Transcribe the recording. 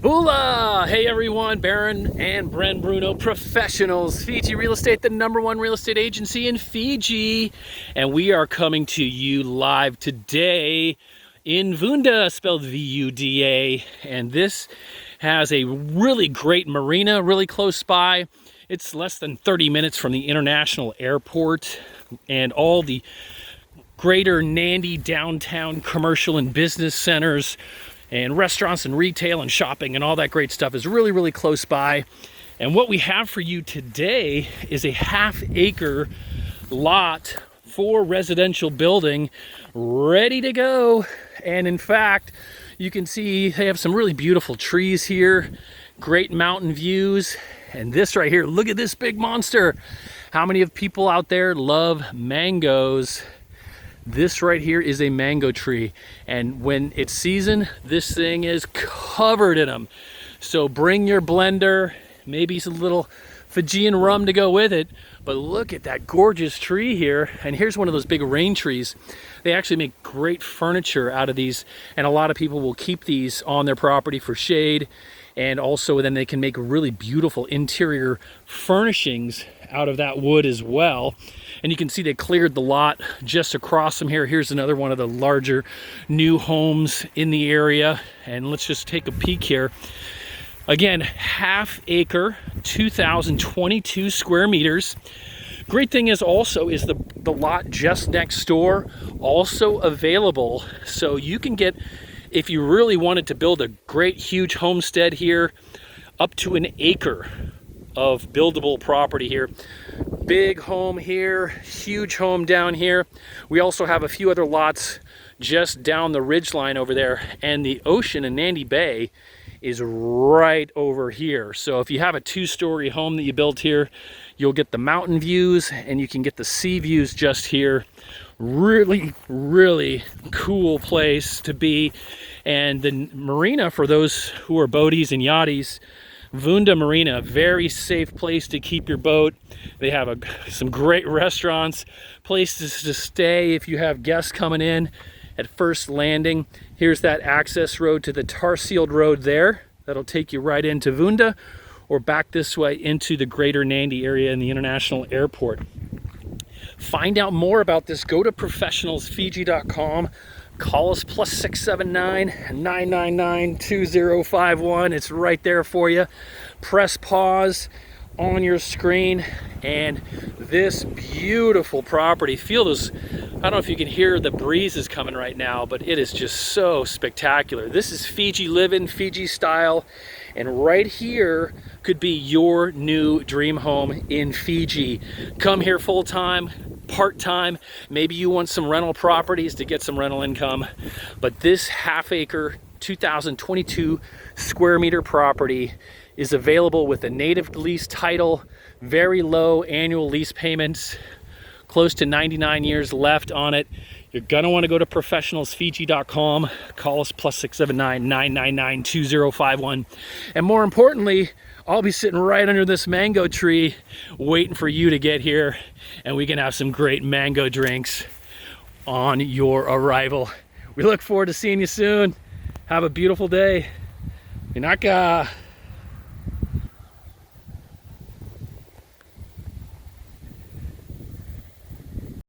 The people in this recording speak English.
Hola! Hey everyone, Baron and Bren Bruno, Professionals FIJI Real Estate, the #1 real estate agency in Fiji. And we are coming to you live today in Vunda, spelled V-U-D-A. And this has a really great marina really close by. It's less than 30 minutes from the international airport and all the greater Nandi downtown commercial and business centers and restaurants and retail and shopping and all that great stuff is really close by. And what we have for you today is a half-acre lot for residential building ready to go. And in fact, you can see they have some really beautiful trees here, great mountain views, and this right here, look at this big monster. How many of people out there love mangoes? This right here is a mango tree, and when it's season, this thing is covered in them. So bring your blender, maybe some little Fijian rum to go with it, but look at that gorgeous tree here. And here's one of those big rain trees. They actually make great furniture out of these, and a lot of people will keep these on their property for shade, and also then they can make really beautiful interior furnishings out of that wood as well. And you can see they cleared the lot just across from here. Here's another one of the larger new homes in the area. And let's just take a peek here. Again, half-acre, 2,022 square meters. Great thing is also is the lot just next door also available. So you can get, if you really wanted to build a great huge homestead here, up to an acre of buildable property here. Big home here, huge home down here. We also have a few other lots just down the ridge line over there, and the ocean in Nandi Bay is right over here. So if you have a 2-story home that you built here, you'll get the mountain views and you can get the sea views just here. Really cool place to be. And the marina, for those who are boaties and yachties, Vunda Marina, very safe place to keep your boat. They have some great restaurants, places to stay if you have guests coming in at first landing. Here's that access road to the tar-sealed road there. That'll take you right into Vunda or back this way into the greater Nandi area in the international airport. Find out more about this. Go to professionalsfiji.com. Call us +679-999-2051. It's right there for you. Press pause on your screen, and this beautiful property, feel those, I don't know if you can hear the breezes coming right now, but it is just so spectacular. This is Fiji living, Fiji style, and right here could be your new dream home in Fiji. Come here full-time, part-time, maybe you want some rental properties to get some rental income, but this half-acre 2022 square meter property is available with a native lease title, very low annual lease payments, close to 99 years left on it. You're gonna want to go to professionalsfiji.com. Call us +679-999-2051. And more importantly, I'll be sitting right under this mango tree waiting for you to get here, and we can have some great mango drinks on your arrival. We look forward to seeing you soon. Have a beautiful day. Inaka.